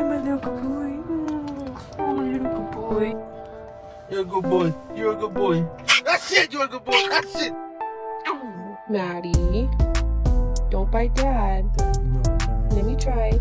You're my little good boy. Oh, my little good boy. You're a good boy. You're a good boy. That's it. You're a good boy. That's it. Maddie, don't bite Dad. Let me try.